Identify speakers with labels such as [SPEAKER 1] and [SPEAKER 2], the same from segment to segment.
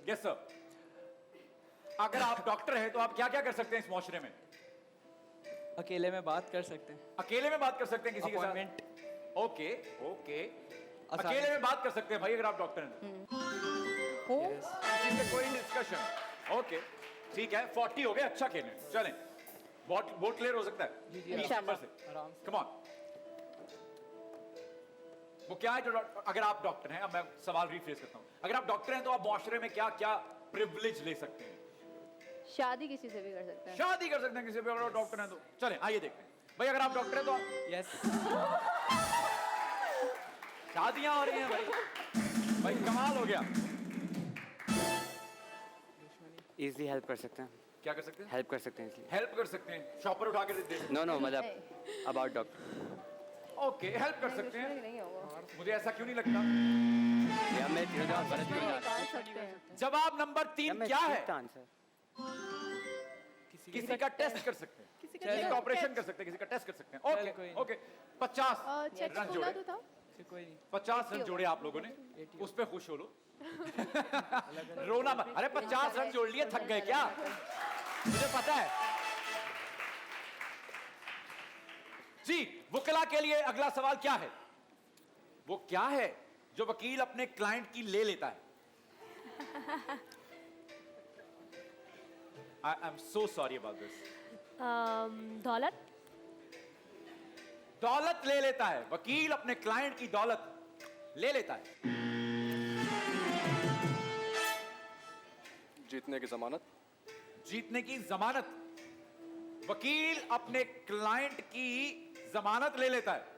[SPEAKER 1] Yes sir. अगर आप doctor हैं तो आप क्या क्या कर सकते हैं इस मुआशरे में?
[SPEAKER 2] अकेले में बात कर सकते हैं।
[SPEAKER 1] अकेले में बात कर सकते हैं किसी के साथ?
[SPEAKER 2] अपॉइंटमेंट
[SPEAKER 1] ओके ओके, अकेले में बात कर सकते हैं भाई अगर आप डॉक्टर हैं तो। किसी से कोई डिस्कशन? ओके ठीक है, 40 हो गए, अच्छा खेले, चलें। बोट क्लियर हो सकता है?
[SPEAKER 2] जी,
[SPEAKER 1] 20 नंबर से
[SPEAKER 2] आराम से।
[SPEAKER 1] Come on. वो क्या है जो अगर आप डॉक्टर हैं, अब मैं सवाल रिफ्रेज करता हूं, अगर आप डॉक्टर हैं तो आप मुआशरे में क्या क्या प्रिविलेज ले सकते हैं?
[SPEAKER 3] शादी किसी से भी कर सकते हैं।
[SPEAKER 1] शादी कर सकते हैं किसी भी, अगर आप डॉक्टर हैं तो। चलें आइए देखते हैं भाई, अगर आप डॉक्टर हैं तो
[SPEAKER 2] यस।
[SPEAKER 1] शादियां हो रही हैं भाई, भाई कमाल हो गया।
[SPEAKER 4] इजली हेल्प कर सकते हैं।
[SPEAKER 1] क्या कर सकते हैं?
[SPEAKER 4] हेल्प कर सकते हैं इसलिए।
[SPEAKER 1] हेल्प कर सकते हैं, शॉपर उठा के दे सकते
[SPEAKER 4] नो नो मतलब अबाउट डॉक्टर।
[SPEAKER 1] हैं। ओके हेल्प कर सकते हैं,
[SPEAKER 3] नहीं होगा।
[SPEAKER 1] मुझे ऐसा क्यों नहीं लगता?
[SPEAKER 4] या मैं तीनों जवाब गलत क्यों
[SPEAKER 3] निकाल
[SPEAKER 4] जा
[SPEAKER 3] सकते हैं।
[SPEAKER 1] जवाब नंबर 3 क्या है?
[SPEAKER 4] आंसर
[SPEAKER 1] किसी का टेस्ट कर सकते हैं, किसी का ऑपरेशन कर सकते हैं, किसी का टेस्ट कर सकते हैं।
[SPEAKER 2] चल,
[SPEAKER 1] ओके
[SPEAKER 2] कोई नहीं।
[SPEAKER 1] ओके 50
[SPEAKER 3] चेक
[SPEAKER 1] रन
[SPEAKER 3] खोला
[SPEAKER 1] जोड़े,
[SPEAKER 3] तो था।
[SPEAKER 2] कोई नहीं।
[SPEAKER 1] 50 रन जोड़े आप लोगों ने, उस पे खुश हो लो। रोना मत, अरे 50 रन जोड़ लिए, थक गए क्या? मुझे पता है जी। वकीला के लिए अगला सवाल क्या है? वो क्या है जो वकील अपने क्लाइंट की ले लेता है? I am so sorry about this.
[SPEAKER 5] दौलत।
[SPEAKER 1] दौलत ले लेता है, वकील अपने क्लाइंट की दौलत ले लेता है।
[SPEAKER 6] जीतने की जमानत।
[SPEAKER 1] जीतने की जमानत, वकील अपने क्लाइंट की जमानत ले लेता है।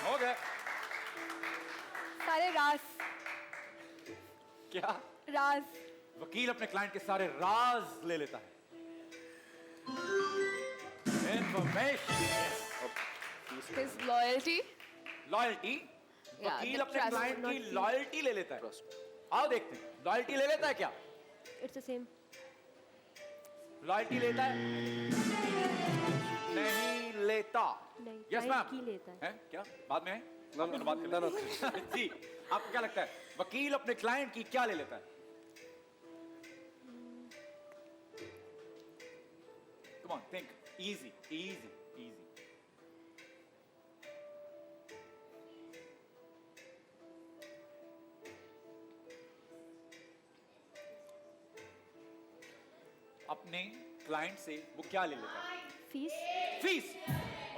[SPEAKER 1] हो गया।
[SPEAKER 5] सारे राज।
[SPEAKER 1] क्या?
[SPEAKER 5] राज।
[SPEAKER 1] वकील अपने क्लाइंट के सारे राज ले लेता है। Information,
[SPEAKER 5] His loyalty.
[SPEAKER 1] लॉयल्टी, वकील
[SPEAKER 5] the
[SPEAKER 1] अपने
[SPEAKER 5] trust,
[SPEAKER 1] क्लाइंट
[SPEAKER 5] not
[SPEAKER 1] की
[SPEAKER 5] the-
[SPEAKER 1] लॉयल्टी ले लेता है। आओ देखते हैं, लॉयल्टी ले लेता है क्या?
[SPEAKER 5] It's the same.
[SPEAKER 1] लॉयल्टी लेता है? नहीं लेता।
[SPEAKER 5] नहीं,
[SPEAKER 1] यस
[SPEAKER 5] client
[SPEAKER 1] मैम।
[SPEAKER 5] की लेता है।
[SPEAKER 1] क्या बाद में है?
[SPEAKER 6] No,
[SPEAKER 1] आप दोनों बात कर
[SPEAKER 6] no,
[SPEAKER 1] लेते हैं। जी, आपको क्या लगता है वकील अपने क्लाइंट की क्या ले लेता है? Come on think, easy easy easy. अपने क्लाइंट से वो क्या ले लेता है?
[SPEAKER 5] Fees.
[SPEAKER 1] Fees.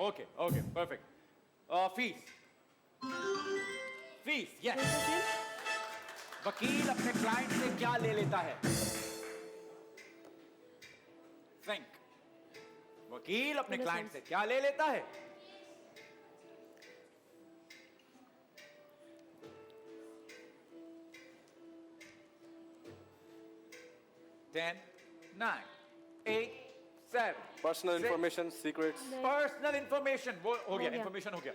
[SPEAKER 1] Okay okay perfect. Fees, fees yes.
[SPEAKER 5] It's the same.
[SPEAKER 1] वकील अपने क्लाइंट से क्या ले लेता है? थिंक, वकील अपने
[SPEAKER 5] In a
[SPEAKER 1] क्लाइंट
[SPEAKER 5] sense.
[SPEAKER 1] से क्या ले लेता है? Ten, 9, 8, 7.
[SPEAKER 6] Personal information, secrets.
[SPEAKER 1] Personal information, वो हो गया,
[SPEAKER 5] गया।
[SPEAKER 1] इंफॉर्मेशन हो गया।